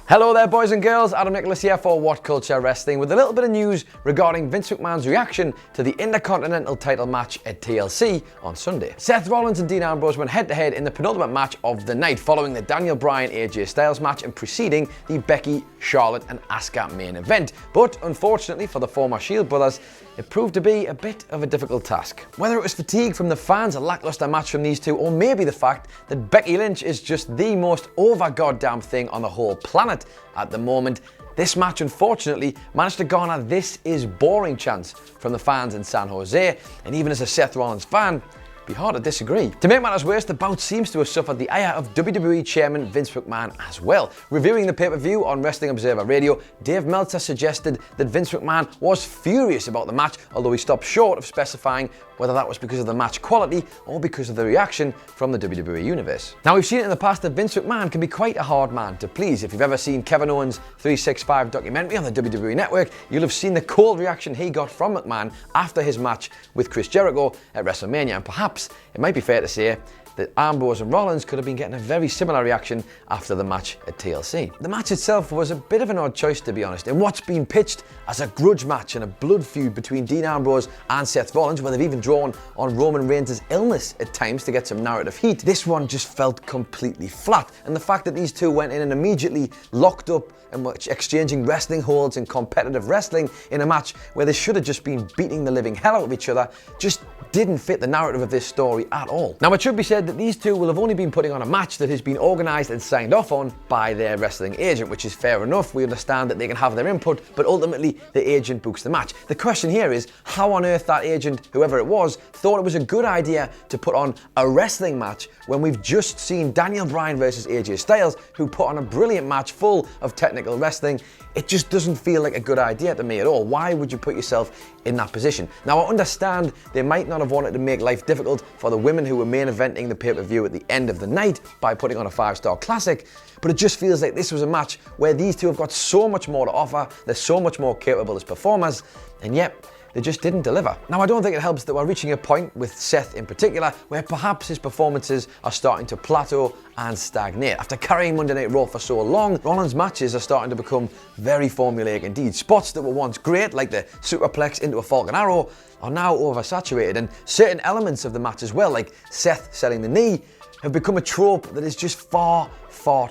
Hello there, boys and girls. Adam Nicholas here for WhatCulture Wrestling with a little bit of news regarding Vince McMahon's reaction to the Intercontinental title match at TLC on Sunday. Seth Rollins and Dean Ambrose went head-to-head in the penultimate match of the night following the Daniel Bryan-AJ Styles match and preceding the Becky, Charlotte and Asuka main event. But unfortunately for the former Shield brothers, it proved to be a bit of a difficult task. Whether it was fatigue from the fans, a lackluster match from these two, or maybe the fact that Becky Lynch is just the most over-goddamn thing on the whole planet at the moment, this match unfortunately managed to garner "this is boring" chants from the fans in San Jose, and even as a Seth Rollins fan, be hard to disagree. To make matters worse, the bout seems to have suffered the ire of WWE Chairman Vince McMahon as well. Reviewing the pay-per-view on Wrestling Observer Radio, Dave Meltzer suggested that Vince McMahon was furious about the match, although he stopped short of specifying whether that was because of the match quality or because of the reaction from the WWE universe. Now, we've seen it in the past that Vince McMahon can be quite a hard man to please. If you've ever seen Kevin Owens' 365 documentary on the WWE Network, you'll have seen the cold reaction he got from McMahon after his match with Chris Jericho at WrestleMania, and perhaps it might be fair to say that Ambrose and Rollins could have been getting a very similar reaction after the match at TLC. The match itself was a bit of an odd choice, to be honest, in what's been pitched as a grudge match and a blood feud between Dean Ambrose and Seth Rollins, where they've even drawn on Roman Reigns' illness at times to get some narrative heat. This one just felt completely flat, and the fact that these two went in and immediately locked up and were exchanging wrestling holds and competitive wrestling in a match where they should have just been beating the living hell out of each other just didn't fit the narrative of this story at all. Now, it should be said that these two will have only been putting on a match that has been organised and signed off on by their wrestling agent, which is fair enough. We understand that they can have their input, but ultimately the agent books the match. The question here is how on earth that agent, whoever it was, thought it was a good idea to put on a wrestling match when we've just seen Daniel Bryan versus AJ Styles, who put on a brilliant match full of technical wrestling. It just doesn't feel like a good idea to me at all. Why would you put yourself in that position? Now, I understand they might not have wanted to make life difficult for the women who were main eventing the pay-per-view at the end of the night by putting on a 5-star classic, but it just feels like this was a match where these two have got so much more to offer, they're so much more capable as performers, and yet they just didn't deliver. Now, I don't think it helps that we're reaching a point, with Seth in particular, where perhaps his performances are starting to plateau and stagnate. After carrying Monday Night Raw for so long, Rollins' matches are starting to become very formulaic indeed. Spots that were once great, like the superplex into a Falcon Arrow, are now oversaturated, and certain elements of the match as well, like Seth selling the knee, have become a trope that is just far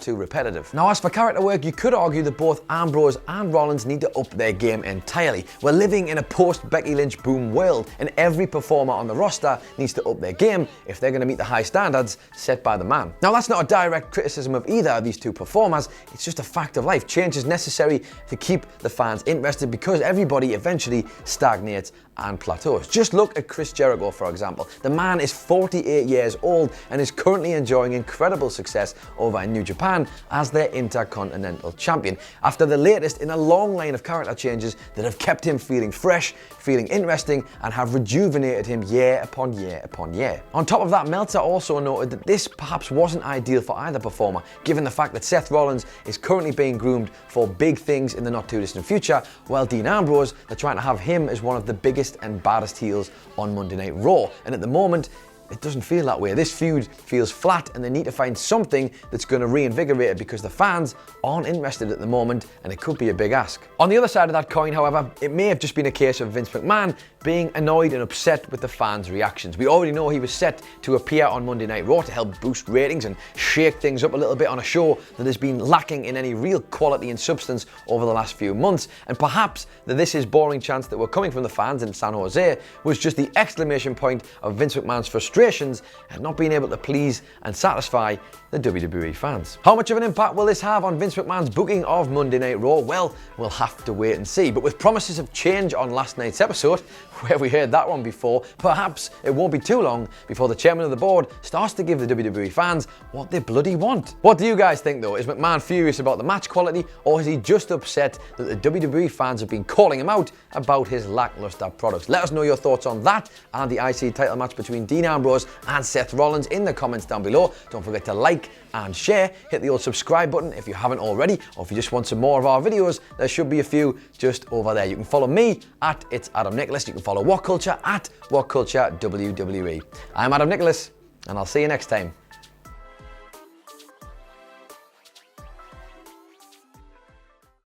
too repetitive. Now, as for character work, you could argue that both Ambrose and Rollins need to up their game entirely. We're living in a post-Becky Lynch boom world, and every performer on the roster needs to up their game if they're going to meet the high standards set by the man. Now, that's not a direct criticism of either of these two performers, it's just a fact of life. Change is necessary to keep the fans interested because everybody eventually stagnates and plateaus. Just look at Chris Jericho, for example. The man is 48 years old and is currently enjoying incredible success over in New Japan as their Intercontinental Champion, after the latest in a long line of character changes that have kept him feeling fresh, feeling interesting, and have rejuvenated him year upon year upon year. On top of that, Meltzer also noted that this perhaps wasn't ideal for either performer, given the fact that Seth Rollins is currently being groomed for big things in the not too distant future, while Dean Ambrose, they're trying to have him as one of the biggest and baddest heels on Monday Night Raw, and at the moment it doesn't feel that way. This feud feels flat, and they need to find something that's going to reinvigorate it because the fans aren't interested at the moment, and it could be a big ask. On the other side of that coin, however, it may have just been a case of Vince McMahon being annoyed and upset with the fans' reactions. We already know he was set to appear on Monday Night Raw to help boost ratings and shake things up a little bit on a show that has been lacking in any real quality and substance over the last few months, and perhaps the "this is boring" chants that were coming from the fans in San Jose was just the exclamation point of Vince McMahon's frustrations and not being able to please and satisfy the WWE fans. How much of an impact will this have on Vince McMahon's booking of Monday Night Raw? Well, we'll have to wait and see. But with promises of change on last night's episode, where we heard that one before, perhaps it won't be too long before the chairman of the board starts to give the WWE fans what they bloody want. What do you guys think though? Is McMahon furious about the match quality, or is he just upset that the WWE fans have been calling him out about his lackluster products? Let us know your thoughts on that and the IC title match between Dean Ambrose and Seth Rollins in the comments down below. Don't forget to like and share. Hit the old subscribe button if you haven't already, or if you just want some more of our videos, there should be a few just over there. You can follow me at It's Adam Nicholas. You can follow WhatCulture at WhatCulture WWE. I'm Adam Nicholas, and I'll see you next time.